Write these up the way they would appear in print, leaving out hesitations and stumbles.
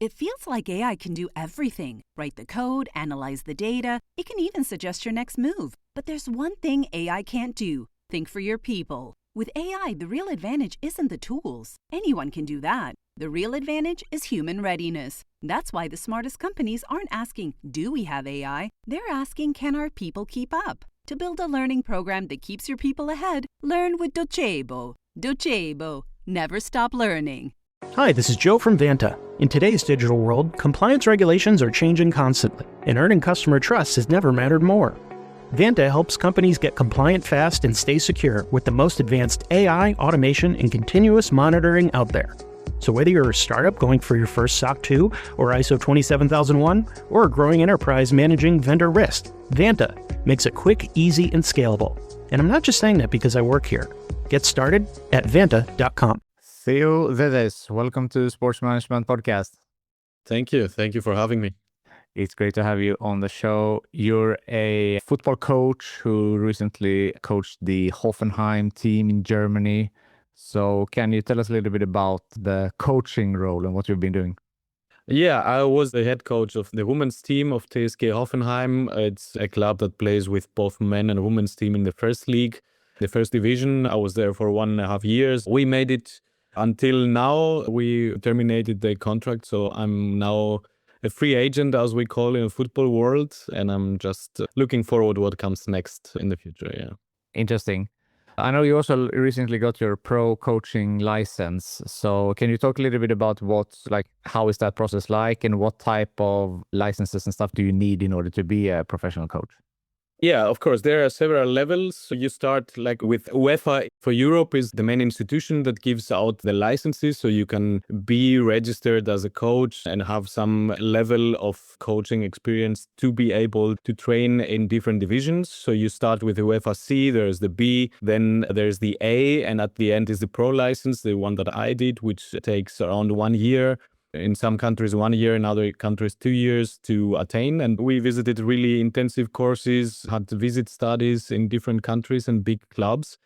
It feels like AI can do everything: write the code, analyze the data, it can even suggest your next move. But there's one thing AI can't do: think for your people. With AI, the real advantage isn't the tools. Anyone can do that. The real advantage is human readiness. That's why the smartest companies aren't asking, do we have AI? They're asking, can our people keep up? To build a learning program that keeps your people ahead, learn with Docebo. Docebo. Never stop learning. Hi, this is Joe from Vanta. In today's digital world, compliance regulations are changing constantly, and earning customer trust has never mattered more. Vanta helps companies get compliant fast and stay secure with the most advanced AI, automation, and continuous monitoring out there. So whether you're a startup going for your first SOC 2 or ISO 27001, or a growing enterprise managing vendor risk, Vanta makes it quick, easy, and scalable. And I'm not just saying that because I work here. Get started at vanta.com. Theo, Dedes, welcome to Sports Management Podcast. Thank you. Thank you for having me. It's great to have you on the show. You're a football coach who recently coached the Hoffenheim team in Germany. So can you tell us a little bit about the coaching role and what you've been doing? Yeah, I was the head coach of the women's team of TSG Hoffenheim. It's a club that plays with both men and women's team in the first league, the first division. I was there for 1.5 years. We made it until now. We terminated the contract, so I'm now a free agent, as we call in the football world, and I'm just looking forward to what comes next in the future. Yeah. Interesting. I know you also recently got your pro coaching license. So can you talk a little bit about how is that process like, and what type of licenses and stuff do you need in order to be a professional coach? Yeah, of course, there are several levels. So you start like with UEFA for Europe is the main institution that gives out the licenses. So you can be registered as a coach and have some level of coaching experience to be able to train in different divisions. So you start with the UEFA C, there's the B, then there's the A, and at the end is the pro license, the one that I did, which takes around 1 year. In some countries 1 year, in other countries 2 years to attain. And we visited really intensive courses, had visit studies in different countries and big clubs.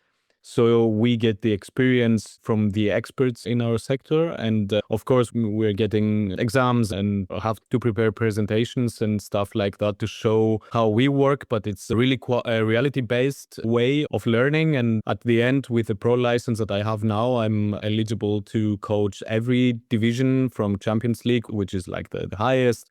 So we get the experience from the experts in our sector. And of course, we're getting exams and have to prepare presentations and stuff like that to show how we work. But it's really a reality-based way of learning. And at the end, with the pro license that I have now, I'm eligible to coach every division from Champions League, which is like the highest,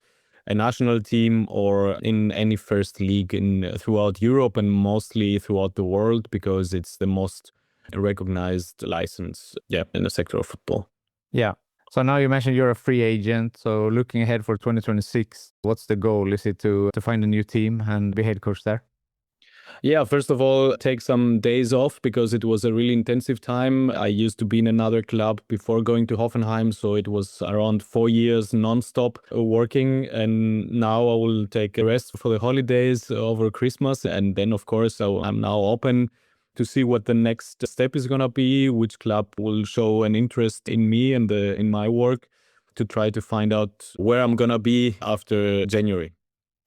a national team, or in any first league throughout Europe and mostly throughout the world, because it's the most recognized license in the sector of football. Yeah. So now you mentioned you're a free agent. So looking ahead for 2026, what's the goal? Is it to find a new team and be head coach there? Yeah, first of all, take some days off because it was a really intensive time. I used to be in another club before going to Hoffenheim, so it was around 4 years non-stop working. And now I will take a rest for the holidays over Christmas. And then, of course, I'm now open to see what the next step is going to be, which club will show an interest in me and in my work, to try to find out where I'm going to be after January.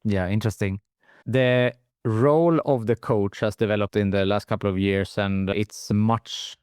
Yeah, interesting. The role of the coach has developed in the last couple of years, and it's much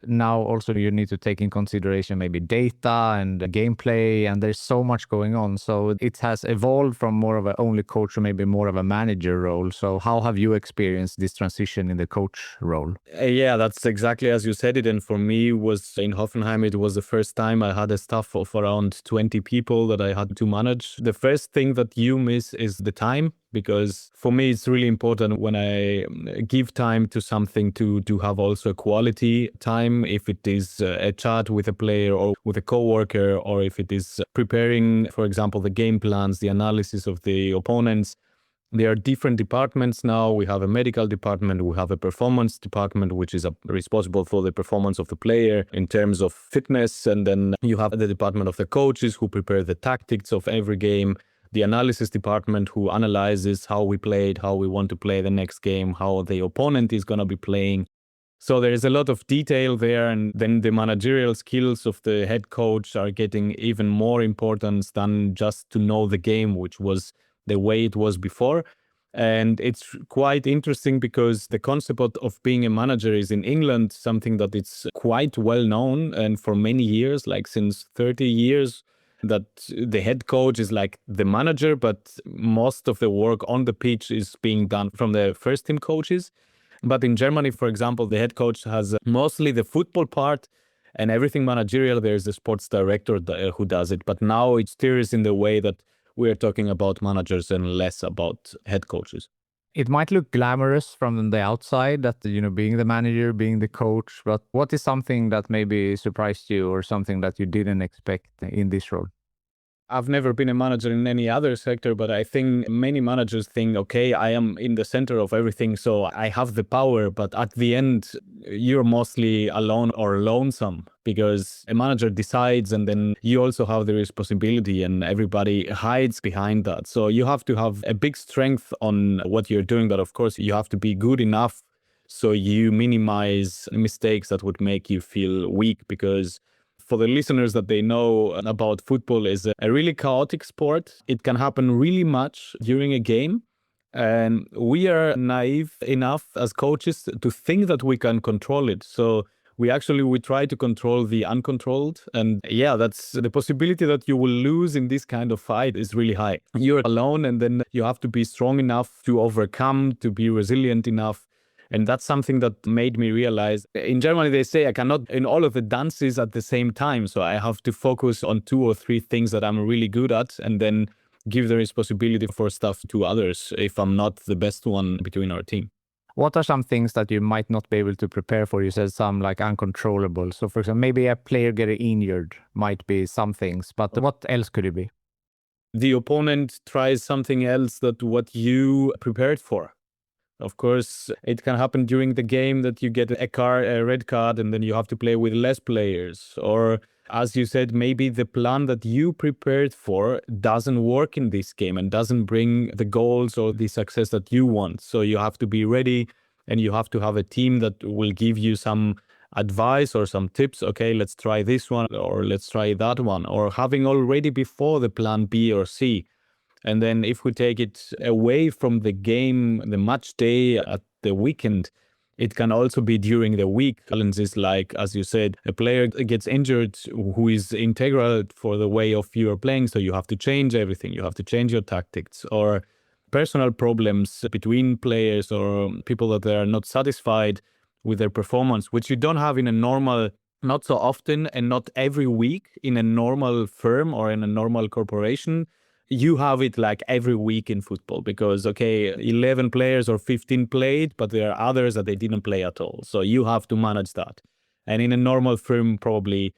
now also you need to take in consideration maybe data and gameplay, and there's so much going on. So it has evolved from more of a only coach to maybe more of a manager role. So how have you experienced this transition in the coach role? Yeah, that's exactly as you said it. And for me, was in Hoffenheim, it was the first time I had a staff of around 20 people that I had to manage. The first thing that you miss is the time, because for me, it's really important when I give time to something to have also quality time, if it is a chat with a player or with a coworker, or if it is preparing, for example, the game plans, the analysis of the opponents. There are different departments now. We have a medical department, we have a performance department, which is responsible for the performance of the player in terms of fitness. And then you have the department of the coaches who prepare the tactics of every game. The analysis department who analyzes how we played, how we want to play the next game, how the opponent is going to be playing. So there is a lot of detail there. And then the managerial skills of the head coach are getting even more importance than just to know the game, which was the way it was before. And it's quite interesting because the concept of being a manager is in England something that it's quite well known, and for many years, like since 30 years, that the head coach is like the manager, but most of the work on the pitch is being done from the first team coaches. But in Germany, for example, the head coach has mostly the football part and everything managerial. There's the sports director who does it. But now it steers in the way that we're talking about managers and less about head coaches. It might look glamorous from the outside that, being the manager, being the coach, but what is something that maybe surprised you or something that you didn't expect in this role? I've never been a manager in any other sector, but I think many managers think, okay, I am in the center of everything, so I have the power. But at the end, you're mostly alone or lonesome because a manager decides and then you also have the responsibility and everybody hides behind that. So you have to have a big strength on what you're doing, but of course you have to be good enough so you minimize mistakes that would make you feel weak, because for the listeners that they know about football, is a really chaotic sport. It can happen really much during a game. And we are naive enough as coaches to think that we can control it. So we try to control the uncontrolled. And yeah, that's the possibility that you will lose in this kind of fight is really high. You're alone, and then you have to be strong enough to overcome, to be resilient enough. And that's something that made me realize, in Germany, they say I cannot in all of the dances at the same time. So I have to focus on 2 or 3 things that I'm really good at and then give the responsibility for stuff to others if I'm not the best one between our team. What are some things that you might not be able to prepare for? You said some like uncontrollable. So for example, maybe a player getting injured might be some things, but what else could it be? The opponent tries something else that what you prepared for. Of course, it can happen during the game that you get a red card, and then you have to play with less players. Or, as you said, maybe the plan that you prepared for doesn't work in this game and doesn't bring the goals or the success that you want. So you have to be ready, and you have to have a team that will give you some advice or some tips. Okay, let's try this one, or let's try that one, or having already before the plan B or C. And then if we take it away from the game, the match day at the weekend, it can also be during the week. Challenges like, as you said, a player gets injured who is integral for the way of you are playing. So you have to change everything. You have to change your tactics, or personal problems between players or people that they are not satisfied with their performance, which you don't have in a normal, not so often and not every week in a normal firm or in a normal corporation. You have it like every week in football because, okay, 11 players or 15 played, but there are others that they didn't play at all. So you have to manage that. And in a normal firm, probably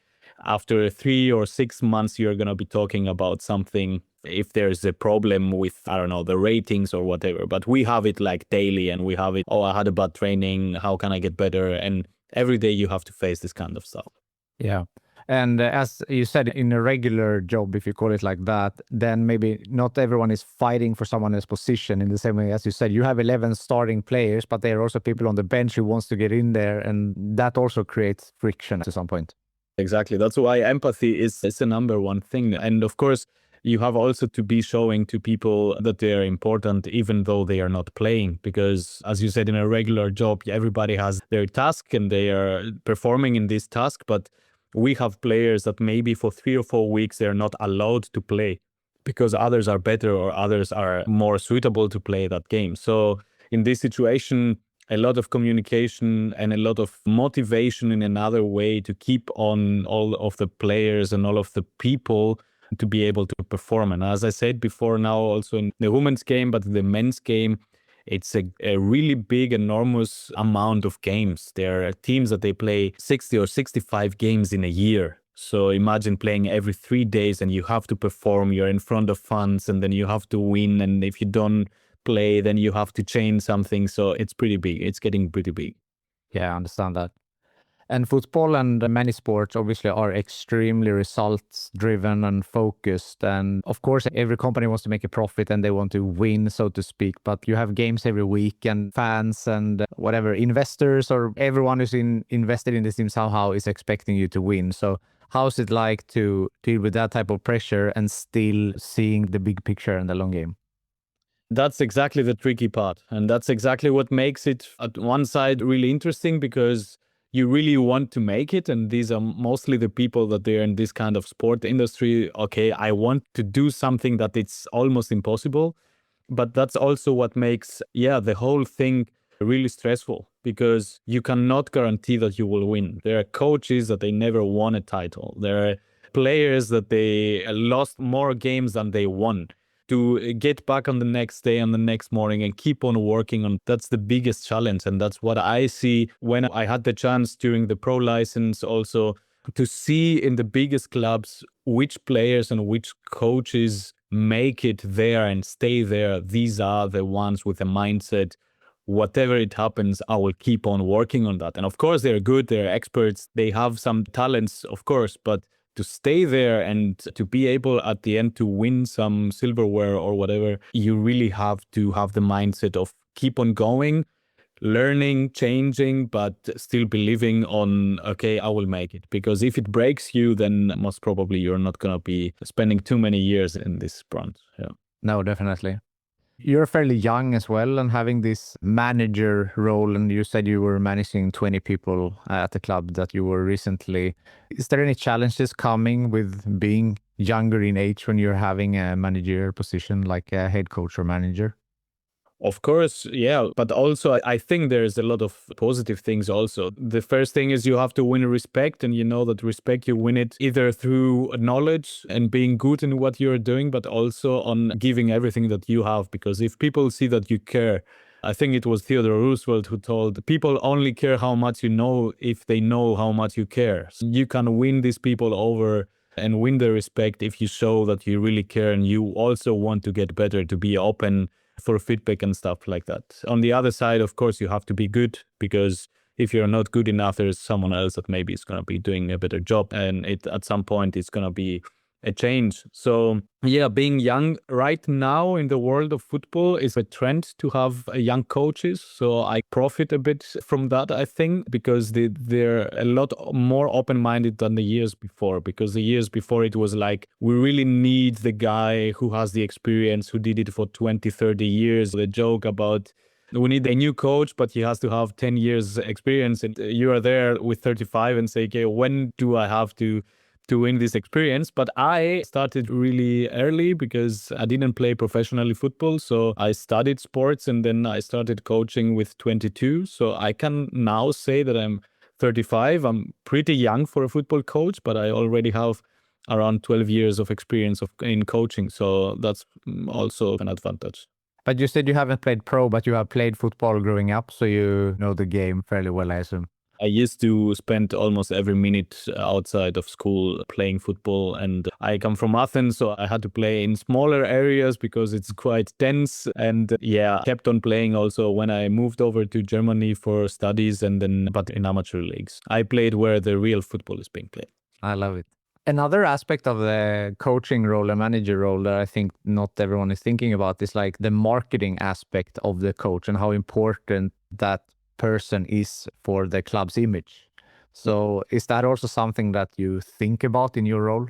after 3 or 6 months, you're going to be talking about something if there's a problem with, I don't know, the ratings or whatever. But we have it like daily, and we have it, oh, I had a bad training. How can I get better? And every day you have to face this kind of stuff. Yeah. And as you said, in a regular job, if you call it like that, then maybe not everyone is fighting for someone else's position in the same way as you said. You have 11 starting players, but there are also people on the bench who wants to get in there, and that also creates friction to some point. Exactly. That's why empathy is the number one thing. And of course, you have also to be showing to people that they are important, even though they are not playing. Because as you said, in a regular job, everybody has their task and they are performing in this task. But we have players that maybe for 3 or 4 weeks, they're not allowed to play because others are better or others are more suitable to play that game. So in this situation, a lot of communication and a lot of motivation in another way to keep on all of the players and all of the people to be able to perform. And as I said before, now also in the women's game, but the men's game, it's a really big, enormous amount of games. There are teams that they play 60 or 65 games in a year. So imagine playing every 3 days and you have to perform. You're in front of fans and then you have to win. And if you don't play, then you have to change something. So it's pretty big. It's getting pretty big. Yeah, I understand that. And football and many sports obviously are extremely results driven and focused. And of course, every company wants to make a profit and they want to win, so to speak. But you have games every week, and fans and whatever investors or everyone who's invested in this team somehow is expecting you to win. So how's it like to deal with that type of pressure and still seeing the big picture and the long game? That's exactly the tricky part. And that's exactly what makes it, at one side, really interesting because you really want to make it, and these are mostly the people that they're in this kind of sport industry. Okay, I want to do something that it's almost impossible. But that's also what makes, the whole thing really stressful, because you cannot guarantee that you will win. There are coaches that they never won a title. There are players that they lost more games than they won. To get back on the next day, on the next morning, and keep on working on, that's the biggest challenge. And that's what I see when I had the chance during the pro license also to see in the biggest clubs which players and which coaches make it there and stay there. These are the ones with a mindset, whatever it happens, I will keep on working on that. And of course, they're good, they're experts, they have some talents, of course, but to stay there and to be able at the end to win some silverware or whatever, you really have to have the mindset of keep on going, learning, changing, but still believing on, okay, I will make it. Because if it breaks you, then most probably you're not going to be spending too many years in this branch. Yeah. No, definitely. You're fairly young as well and having this manager role, and you said you were managing 20 people at the club that you were recently. Is there any challenges coming with being younger in age when you're having a managerial position like a head coach or manager? Of course, yeah. But also, I think there's a lot of positive things also. The first thing is you have to win respect, and you know that respect, you win it either through knowledge and being good in what you're doing, but also on giving everything that you have. Because if people see that you care, I think it was Theodore Roosevelt who told people only care how much you know if they know how much you care. So you can win these people over and win their respect if you show that you really care and you also want to get better, to be open for feedback and stuff like that. On the other side, of course, you have to be good, because if you're not good enough, there's someone else that maybe is going to be doing a better job, and at some point it's going to be a change. So yeah, being young right now in the world of football is a trend to have young coaches. So I profit a bit from that, I think, because they're a lot more open-minded than the years before. Because the years before it was like, we really need the guy who has the experience, who did it for 20, 30 years. The joke about we need a new coach, but he has to have 10 years experience. And you are there with 35 and say, okay, when do I have to win this experience? But I started really early because I didn't play professionally football. So I studied sports and then I started coaching with 22. So I can now say that I'm 35. I'm pretty young for a football coach, but I already have around 12 years of experience in coaching. So that's also an advantage. But you said you haven't played pro, but you have played football growing up, so you know the game fairly well, I assume. I used to spend almost every minute outside of school playing football, and I come from Athens, so I had to play in smaller areas because it's quite dense. And kept on playing also when I moved over to Germany for studies, and then but in amateur leagues. I played where the real football is being played. I love it. Another aspect of the coaching role and manager role that I think not everyone is thinking about is like the marketing aspect of the coach and how important that person is for the club's image. So is that also something that you think about in your role?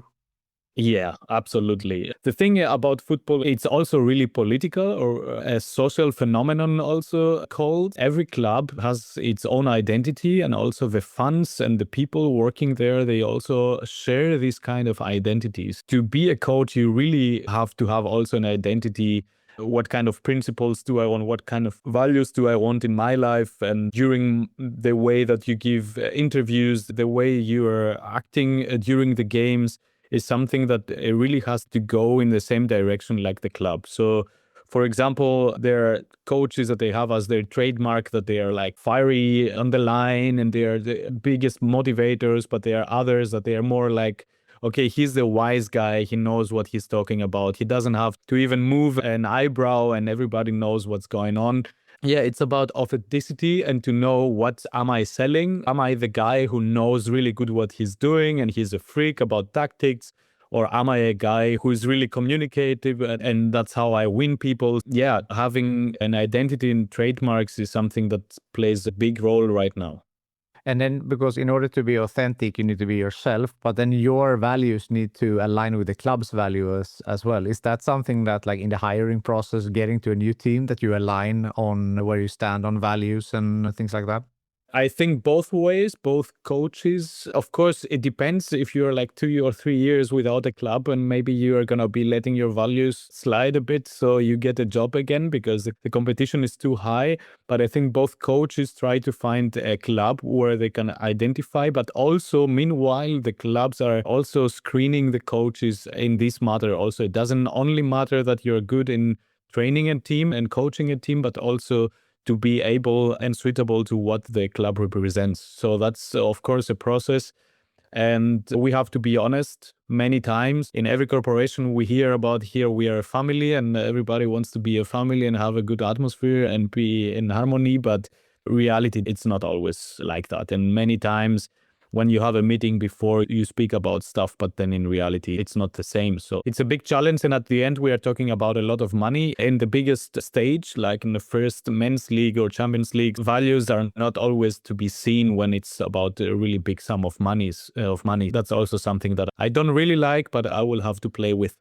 Yeah, absolutely. The thing about football, it's also really political or a social phenomenon also called. Every club has its own identity, and also the fans and the people working there, they also share these kind of identities. To be a coach, you really have to have also an identity. What kind of principles do I want? What kind of values do I want in my life? And during the way that you give interviews, the way you are acting during the games is something that it really has to go in the same direction like the club. So, for example, there are coaches that they have as their trademark that they are like fiery on the line and they are the biggest motivators, but there are others that they are more like, okay, he's the wise guy. He knows what he's talking about. He doesn't have to even move an eyebrow and everybody knows what's going on. Yeah, it's about authenticity and to know what am I selling? Am I the guy who knows really good what he's doing and he's a freak about tactics? Or am I a guy who's really communicative and that's how I win people? Yeah, having an identity and trademarks is something that plays a big role right now. And then because in order to be authentic, you need to be yourself, but then your values need to align with the club's values as well. Is that something that like in the hiring process, getting to a new team that you align on where you stand on values and things like that? I think both ways, both coaches. Of course, it depends if you're like 2 or 3 years without a club and maybe you're going to be letting your values slide a bit so you get a job again because the competition is too high. But I think both coaches try to find a club where they can identify. But also, meanwhile, the clubs are also screening the coaches in this matter. Also, it doesn't only matter that you're good in training a team and coaching a team, but also to be able and suitable to what the club represents. So that's, of course, a process. And we have to be honest, many times in every corporation we hear about here we are a family and everybody wants to be a family and have a good atmosphere and be in harmony. But reality, it's not always like that. And many times when you have a meeting before you speak about stuff, but then in reality, it's not the same. So it's a big challenge. And at the end, we are talking about a lot of money. In the biggest stage, like in the first men's league or Champions League, values are not always to be seen when it's about a really big sum of money. That's also something that I don't really like, but I will have to play with.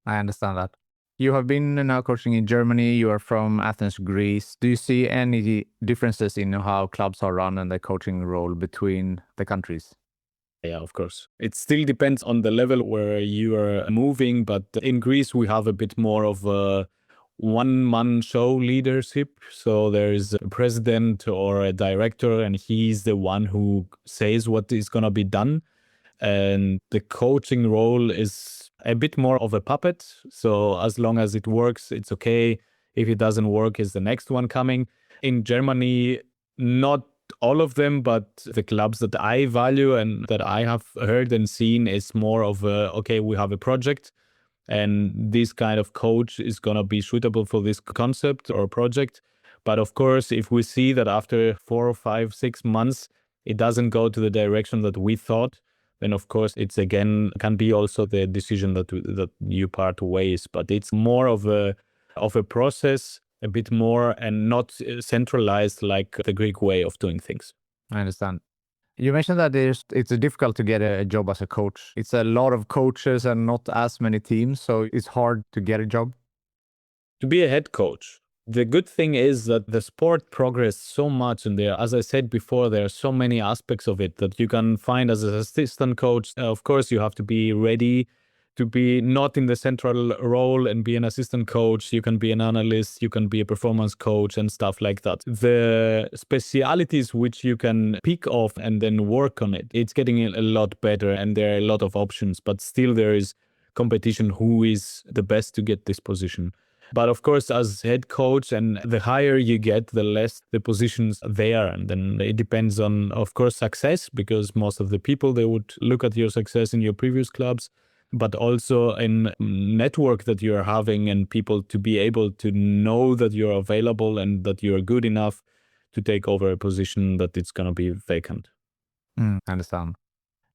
I understand that. You have been now coaching in Germany. You are from Athens, Greece. Do you see any differences in how clubs are run and the coaching role between the countries? Yeah, of course. It still depends on the level where you are moving. But in Greece, we have a bit more of a one-man show leadership. So there is a president or a director, and he's the one who says what is going to be done. And the coaching role is a bit more of a puppet. So as long as it works, it's okay. If it doesn't work, is the next one coming. In Germany, not all of them, but the clubs that I value and that I have heard and seen is more of a, okay, we have a project and this kind of coach is going to be suitable for this concept or project. But of course, if we see that after 4 or 5, 6 months, it doesn't go to the direction that we thought, then of course it's again can be also the decision that you part ways. But it's more of a process, a bit more, and not centralized like the Greek way of doing things. I understand. You mentioned that it's difficult to get a job as a coach. It's a lot of coaches and not as many teams, so it's hard to get a job. To be a head coach, the good thing is that the sport progressed so much, and there, as I said before, there are so many aspects of it that you can find as an assistant coach. Of course, you have to be ready to be not in the central role and be an assistant coach. You can be an analyst, you can be a performance coach and stuff like that. The specialities which you can pick off and then work on it, it's getting a lot better and there are a lot of options, but still there is competition who is the best to get this position. But of course, as head coach, and the higher you get, the less the positions there. And then it depends on, of course, success, because most of the people, they would look at your success in your previous clubs, but also in network that you're having and people to be able to know that you're available and that you're good enough to take over a position that it's going to be vacant. I understand.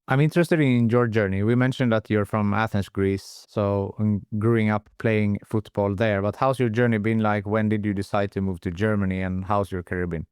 I'm interested in your journey. We mentioned that you're from Athens, Greece, so growing up playing football there. But how's your journey been like? When did you decide to move to Germany and how's your career been?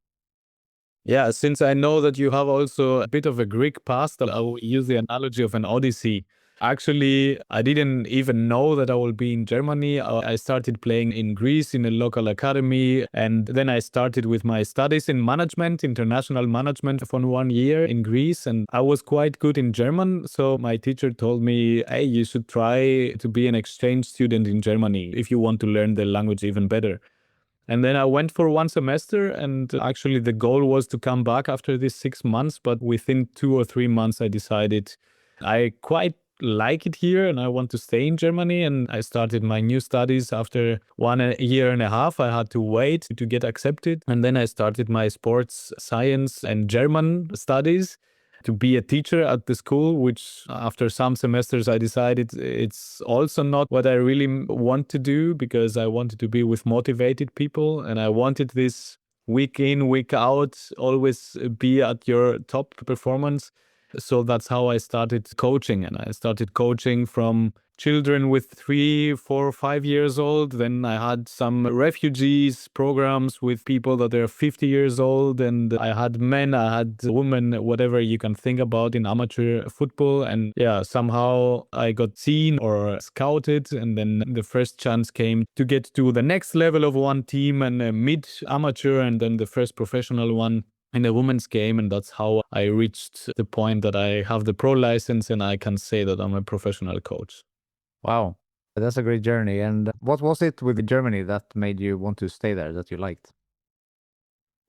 Yeah, since I know that you have also a bit of a Greek past, I will use the analogy of an Odyssey. Actually, I didn't even know that I will be in Germany. I started playing in Greece in a local academy. And then I started with my studies in management, international management for 1 year in Greece. And I was quite good in German. So my teacher told me, hey, you should try to be an exchange student in Germany if you want to learn the language even better. And then I went for 1 semester, and actually the goal was to come back after these 6 months. But within 2 or 3 months, I decided I quite like it here and I want to stay in Germany. And I started my new studies after 1 year and a half. I had to wait to get accepted. And then I started my sports science and German studies to be a teacher at the school, which after some semesters I decided it's also not what I really want to do, because I wanted to be with motivated people and I wanted this week in, week out, always be at your top performance. So that's how I started coaching. And I started coaching from children with 3, 4, 5 years old. Then I had some refugees programs with people that are 50 years old. And I had men, I had women, whatever you can think about in amateur football. And yeah, somehow I got seen or scouted. And then the first chance came to get to the next level of one team and a mid amateur and then the first professional one. in the women's game. And that's how I reached the point that I have the pro license and I can say that I'm a professional coach. Wow. That's a great journey. And what was it with Germany that made you want to stay there, that you liked?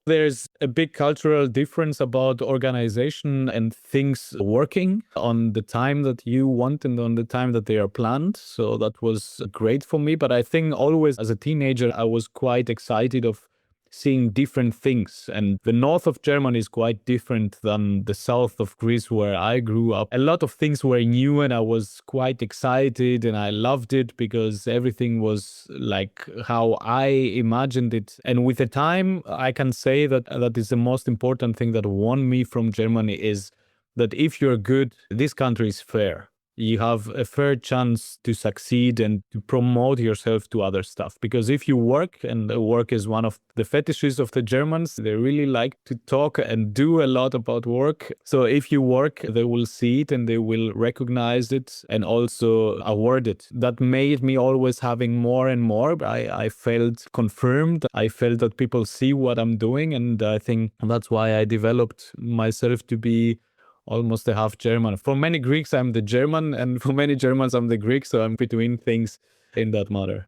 There's a big cultural difference about organization and things working on the time that you want and on the time that they are planned. So that was great for me. But I think always as a teenager, I was quite excited of seeing different things. And the north of Germany is quite different than the south of Greece where I grew up. A lot of things were new and I was quite excited and I loved it because everything was like how I imagined it. And with the time, I can say that that is the most important thing that won me from Germany is that if you're good, this country is fair. You have a fair chance to succeed and to promote yourself to other stuff. Because if you work, and work is one of the fetishes of the Germans, they really like to talk and do a lot about work. So if you work, they will see it and they will recognize it and also award it. That made me always having more and more. I felt confirmed. I felt that people see what I'm doing. And I think that's why I developed myself to be almost a half German. For many Greeks, I'm the German, and for many Germans, I'm the Greek. So I'm between things in that matter.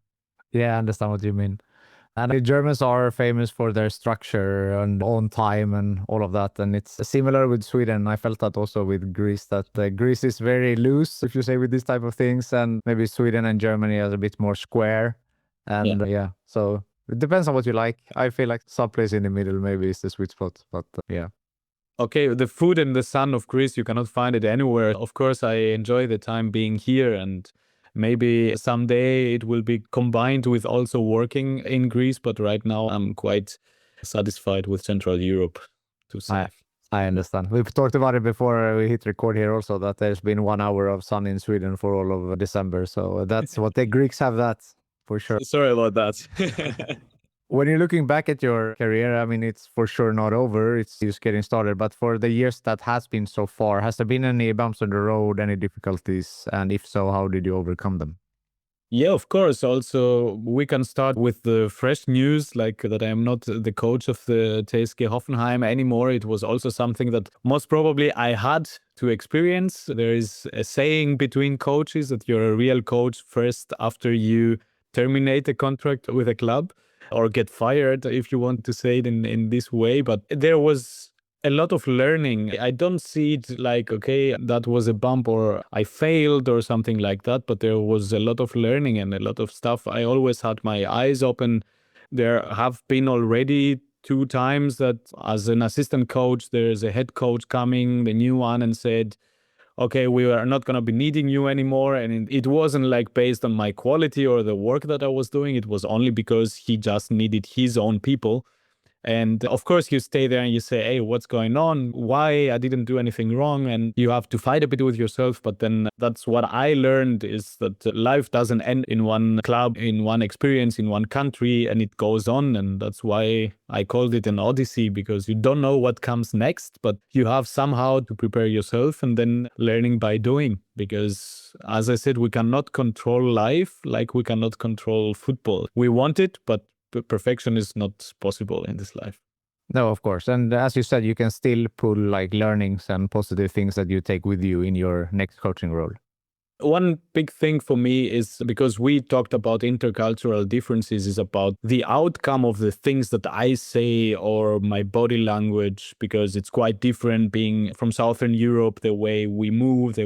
Yeah, I understand what you mean. And the Germans are famous for their structure and on time and all of that. And it's similar with Sweden. I felt that also with Greece, that Greece is very loose, if you say, with these type of things. And maybe Sweden and Germany are a bit more square. And yeah, so it depends on what you like. I feel like someplace in the middle maybe is the sweet spot. But yeah. Okay, the food and the sun of Greece, you cannot find it anywhere. Of course, I enjoy the time being here, and maybe someday it will be combined with also working in Greece. But right now, I'm quite satisfied with Central Europe, to say. I understand. We've talked about it before we hit record here also, that there's been 1 hour of sun in Sweden for all of December. So that's what the Greeks have, that for sure. Sorry about that. When you're looking back at your career, I mean, it's for sure not over. It's just getting started. But for the years that has been so far, has there been any bumps on the road, any difficulties? And if so, how did you overcome them? Yeah, of course. Also, we can start with the fresh news, like that I am not the coach of the TSG Hoffenheim anymore. It was also something that most probably I had to experience. There is a saying between coaches that you're a real coach first after you terminate a contract with a club or get fired, if you want to say it in this way. But there was a lot of learning. I don't see it like, okay, that was a bump or I failed or something like that, but there was a lot of learning and a lot of stuff. I always had my eyes open. There have been already 2 times that as an assistant coach, there's a head coach coming, the new one, and said, okay, we are not going to be needing you anymore. And it wasn't like based on my quality or the work that I was doing. It was only because he just needed his own people. And of course, you stay there and you say, hey, what's going on? Why? I didn't do anything wrong. And you have to fight a bit with yourself. But then that's what I learned, is that life doesn't end in one club, in one experience, in one country, and it goes on. And that's why I called it an Odyssey, because you don't know what comes next, but you have somehow to prepare yourself and then learning by doing. Because as I said, we cannot control life like we cannot control football. We want it, but perfection is not possible in this life. No, of course. And as you said, you can still pull like learnings and positive things that you take with you in your next coaching role. One big thing for me is, because we talked about intercultural differences, is about the outcome of the things that I say or my body language, because it's quite different being from Southern Europe, the way we move,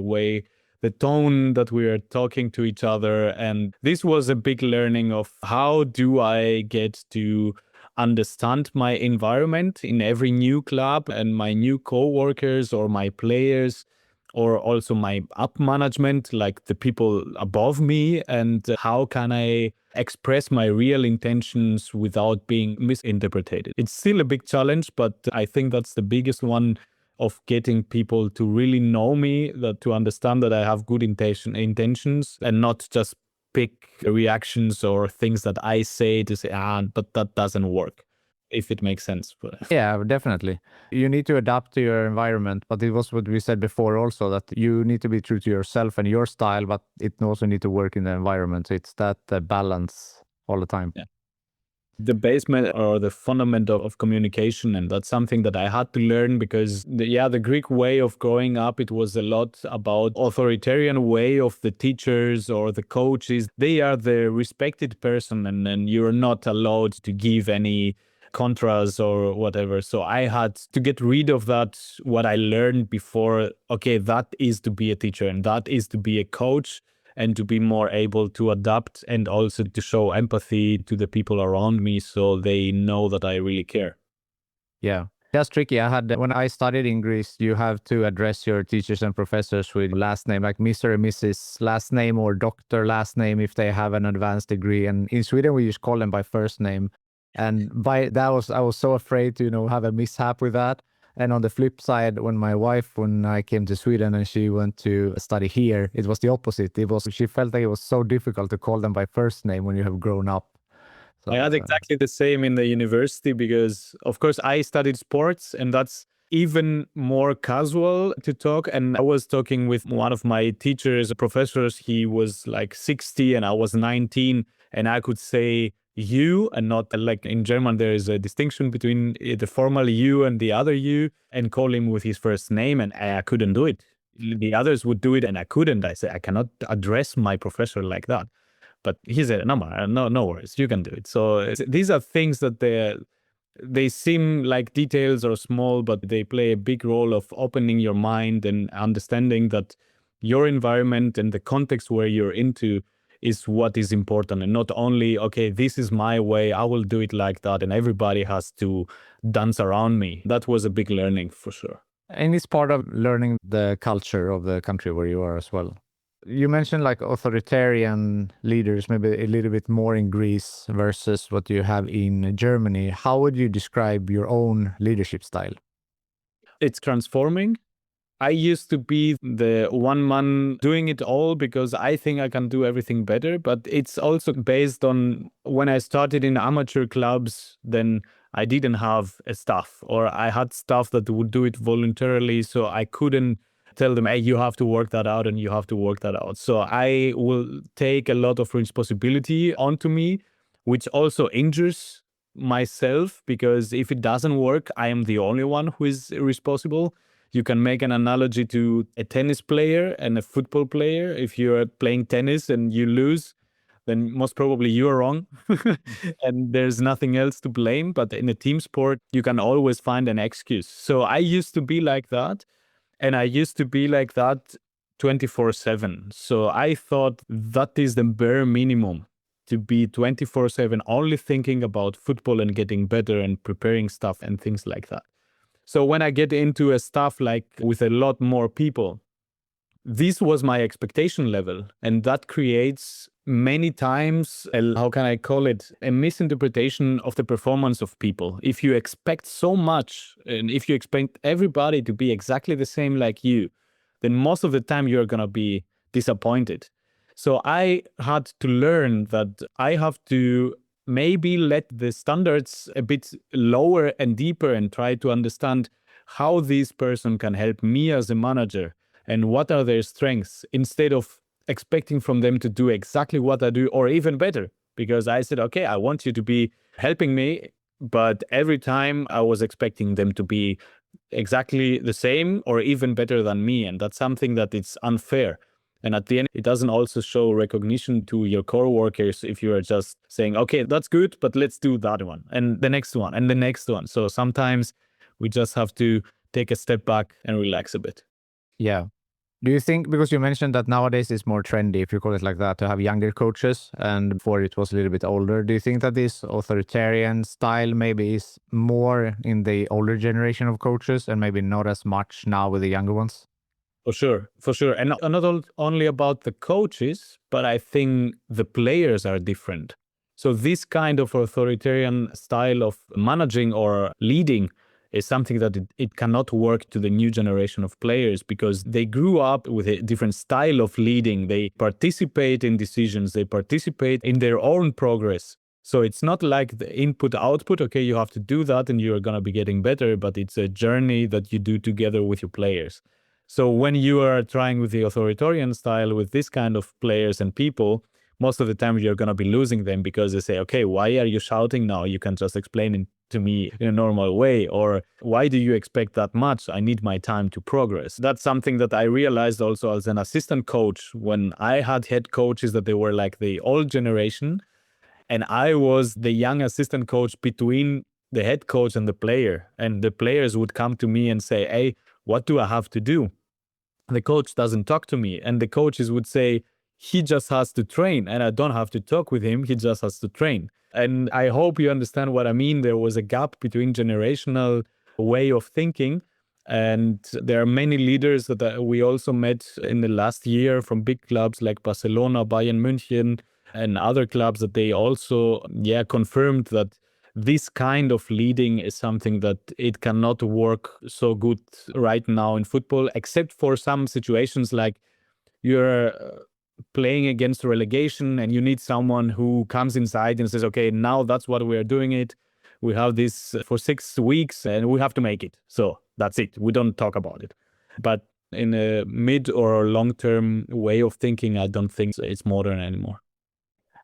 the tone that we are talking to each other. And this was a big learning of how do I get to understand my environment in every new club and my new co-workers or my players, or also my up management, like the people above me, and how can I express my real intentions without being misinterpreted. It's still a big challenge, but I think that's the biggest one, of getting people to really know me, that to understand that I have good intentions and not just pick reactions or things that I say to say, but that doesn't work, if it makes sense. Yeah, definitely. You need to adapt to your environment, but it was what we said before also, that you need to be true to yourself and your style, but it also need to work in the environment. So it's that balance all the time. Yeah. the basement or the fundament of communication. And that's something that I had to learn because the Greek way of growing up, it was a lot about authoritarian way of the teachers or the coaches. They are the respected person and you're not allowed to give any contras or whatever. So I had to get rid of that, what I learned before. Okay, that is to be a teacher and that is to be a coach, and to be more able to adapt and also to show empathy to the people around me so they know that I really care. Yeah. That's tricky. When I studied in Greece, you have to address your teachers and professors with last name, like Mr. and Mrs. last name or doctor last name if they have an advanced degree. And in Sweden, we just call them by first name. And I was so afraid to, have a mishap with that. And on the flip side, when I came to Sweden and she went to study here, it was the opposite. She felt like it was so difficult to call them by first name when you have grown up. So, I had exactly the same in the university because, of course, I studied sports and that's even more casual to talk. And I was talking with one of my teachers, professors. He was like 60 and I was 19, and I could say you and not like in German, there is a distinction between the formal you and the other you, and call him with his first name. And I couldn't do it. The others would do it and I couldn't. I said, I cannot address my professor like that. But he said, no worries, you can do it. So these are things that they seem like details or small, but they play a big role of opening your mind and understanding that your environment and the context where you're into is what is important, and not only, okay, this is my way, I will do it like that, and everybody has to dance around me. That was a big learning for sure. And it's part of learning the culture of the country where you are as well. You mentioned like authoritarian leaders, maybe a little bit more in Greece versus what you have in Germany. How would you describe your own leadership style? It's transforming. I used to be the one man doing it all because I think I can do everything better. But it's also based on when I started in amateur clubs, then I didn't have a staff, or I had staff that would do it voluntarily. So I couldn't tell them, hey, you have to work that out and you have to work that out. So I will take a lot of responsibility onto me, which also injures myself, because if it doesn't work, I am the only one who is responsible. You can make an analogy to a tennis player and a football player. If you're playing tennis and you lose, then most probably you are wrong and there's nothing else to blame. But in a team sport, you can always find an excuse. So I used to be like that. And I used to be like that 24/7. So I thought that is the bare minimum, to be 24/7, only thinking about football and getting better and preparing stuff and things like that. So when I get into a stuff like with a lot more people, this was my expectation level. And that creates many times, how can I call it, a misinterpretation of the performance of people. If you expect so much, and if you expect everybody to be exactly the same like you, then most of the time you're going to be disappointed. So I had to learn that I have to maybe let the standards a bit lower and deeper and try to understand how this person can help me as a manager and what are their strengths, instead of expecting from them to do exactly what I do or even better. Because I said, okay, I want you to be helping me, but every time I was expecting them to be exactly the same or even better than me. And that's something that it's unfair. And at the end, it doesn't also show recognition to your core workers if you are just saying, okay, that's good, but let's do that one and the next one and the next one. So sometimes we just have to take a step back and relax a bit. Yeah. Do you think, because you mentioned that nowadays it's more trendy, if you call it like that, to have younger coaches, and before it was a little bit older, do you think that this authoritarian style maybe is more in the older generation of coaches and maybe not as much now with the younger ones? For sure. And not only about the coaches, but I think the players are different. So this kind of authoritarian style of managing or leading is something that it cannot work to the new generation of players, because they grew up with a different style of leading. They participate in decisions, they participate in their own progress. So it's not like the input output, okay, you have to do that and you're going to be getting better, but it's a journey that you do together with your players. So when you are trying with the authoritarian style with this kind of players and people, most of the time you're going to be losing them because they say, okay, why are you shouting now? You can just explain it to me in a normal way. Or why do you expect that much? I need my time to progress. That's something that I realized also as an assistant coach when I had head coaches that they were like the old generation. And I was the young assistant coach between the head coach and the player. And the players would come to me and say, hey, what do I have to do? The coach doesn't talk to me. And the coaches would say, he just has to train. And I don't have to talk with him. He just has to train. And I hope you understand what I mean. There was a gap between generational way of thinking. And there are many leaders that we also met in the last year from big clubs like Barcelona, Bayern München, and other clubs that they also confirmed that this kind of leading is something that it cannot work so good right now in football, except for some situations like you're playing against relegation and you need someone who comes inside and says, okay, now that's what we're doing it. We have this for 6 weeks and we have to make it. So that's it. We don't talk about it. But in a mid or long-term way of thinking, I don't think it's modern anymore.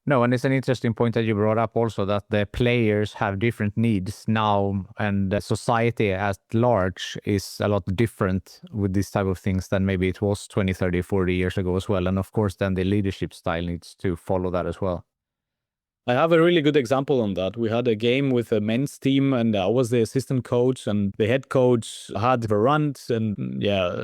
No, and it's an interesting point that you brought up also, that the players have different needs now, and the society at large is a lot different with these type of things than maybe it was 20, 30, 40 years ago as well. And of course, then the leadership style needs to follow that as well. I have a really good example on that. We had a game with a men's team and I was the assistant coach and the head coach had a rant and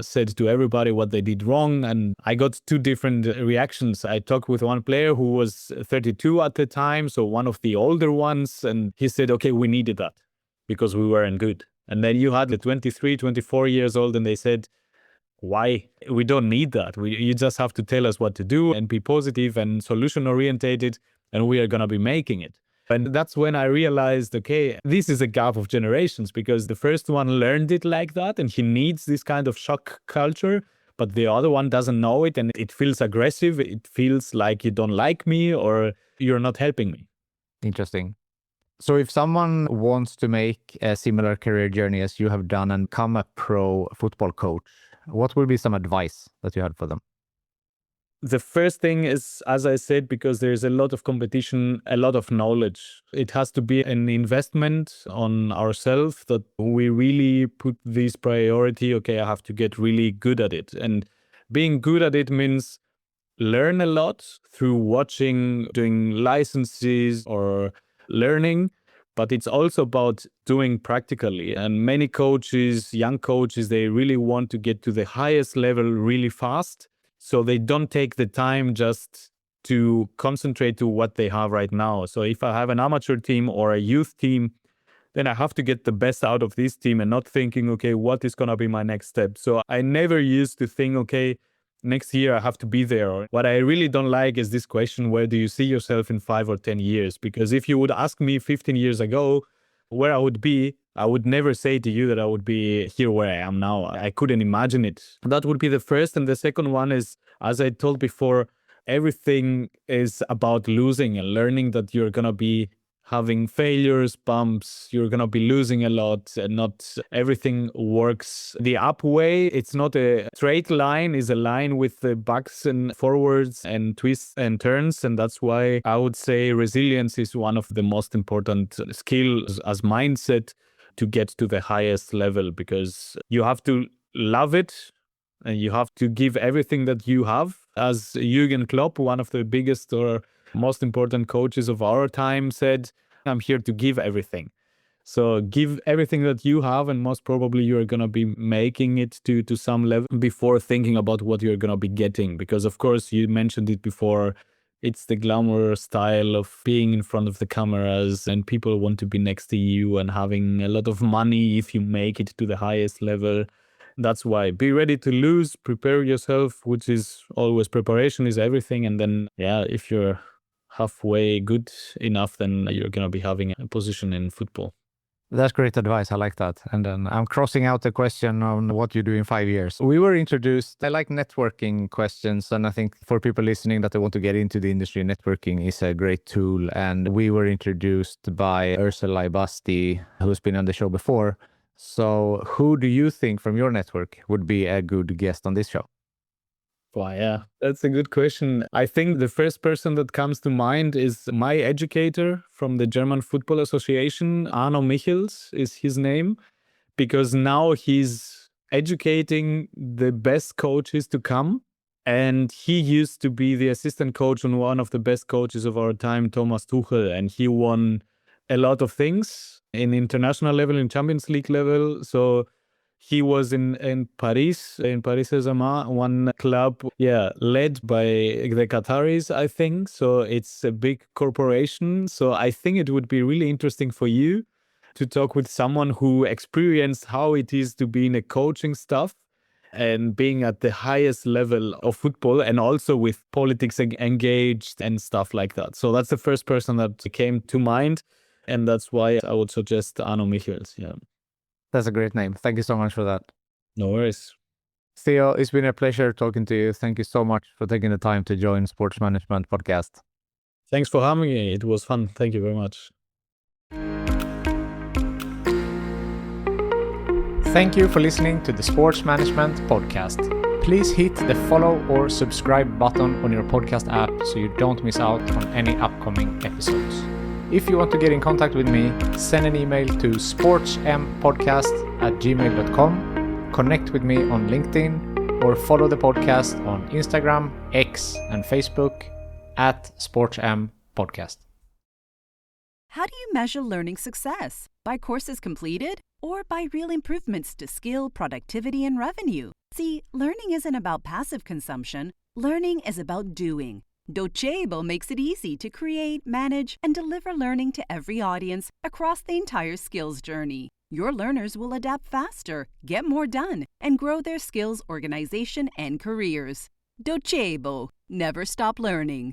said to everybody what they did wrong. And I got 2 different reactions. I talked with one player who was 32 at the time, so one of the older ones, and he said, okay, we needed that because we weren't good. And then you had the 23, 24 years old and they said, why? We don't need that. You just have to tell us what to do and be positive and solution orientated. And we are going to be making it. And that's when I realized, okay, this is a gap of generations because the first one learned it like that and he needs this kind of shock culture, but the other one doesn't know it and it feels aggressive. It feels like you don't like me or you're not helping me. Interesting. So if someone wants to make a similar career journey as you have done and become a pro football coach, what would be some advice that you had for them? The first thing is, as I said, because there's a lot of competition, a lot of knowledge. It has to be an investment on ourselves that we really put this priority. Okay, I have to get really good at it. And being good at it means learn a lot through watching, doing licenses or learning. But it's also about doing practically. And many coaches, young coaches, they really want to get to the highest level really fast. So they don't take the time just to concentrate to what they have right now. So if I have an amateur team or a youth team, then I have to get the best out of this team and not thinking, okay, what is going to be my next step? So I never used to think, okay, next year I have to be there. What I really don't like is this question, where do you see yourself in 5 or 10 years? Because if you would ask me 15 years ago where I would be, I would never say to you that I would be here where I am now. I couldn't imagine it. That would be the first. And the second one is, as I told before, everything is about losing and learning that you're going to be having failures, bumps, you're going to be losing a lot and not everything works the up way. It's not a straight line, it's a line with the backs and forwards and twists and turns. And that's why I would say resilience is one of the most important skills as mindset to get to the highest level, because you have to love it and you have to give everything that you have. As Jürgen Klopp, one of the biggest or most important coaches of our time, said, I'm here to give everything. So give everything that you have, and most probably you're going to be making it to some level before thinking about what you're going to be getting. Because of course, you mentioned it before, it's the glamour style of being in front of the cameras and people want to be next to you and having a lot of money if you make it to the highest level. That's why be ready to lose, prepare yourself, which is always preparation is everything. And then, if you're halfway good enough, then you're going to be having a position in football. That's great advice. I like that. And then I'm crossing out the question on what you do in 5 years. We were introduced, I like networking questions. And I think for people listening that they want to get into the industry, networking is a great tool. And we were introduced by Ursula Basti, who's been on the show before. So who do you think from your network would be a good guest on this show? Why, yeah, that's a good question. I think the first person that comes to mind is my educator from the German Football Association. Arno Michels is his name, because now he's educating the best coaches to come. And he used to be the assistant coach on one of the best coaches of our time, Thomas Tuchel. And he won a lot of things in international level, in Champions League level. So he was in Paris Saint-Germain, one club, led by the Qataris, I think. So it's a big corporation. So I think it would be really interesting for you to talk with someone who experienced how it is to be in a coaching staff and being at the highest level of football, and also with politics engaged and stuff like that. So that's the first person that came to mind. And that's why I would suggest Arno Michels. Yeah. That's a great name. Thank you so much for that. No worries. Theo, it's been a pleasure talking to you. Thank you so much for taking the time to join Sports Management Podcast. Thanks for having me. It was fun. Thank you very much. Thank you for listening to the Sports Management Podcast. Please hit the follow or subscribe button on your podcast app so you don't miss out on any upcoming episodes. If you want to get in contact with me, send an email to sportspodcast@gmail.com, connect with me on LinkedIn, or follow the podcast on Instagram, X, and Facebook @SportsMPodcast. How do you measure learning success? By courses completed or by real improvements to skill, productivity, and revenue? See, learning isn't about passive consumption. Learning is about doing. Docebo makes it easy to create, manage, and deliver learning to every audience across the entire skills journey. Your learners will adapt faster, get more done, and grow their skills, organization, and careers. Docebo. Never stop learning.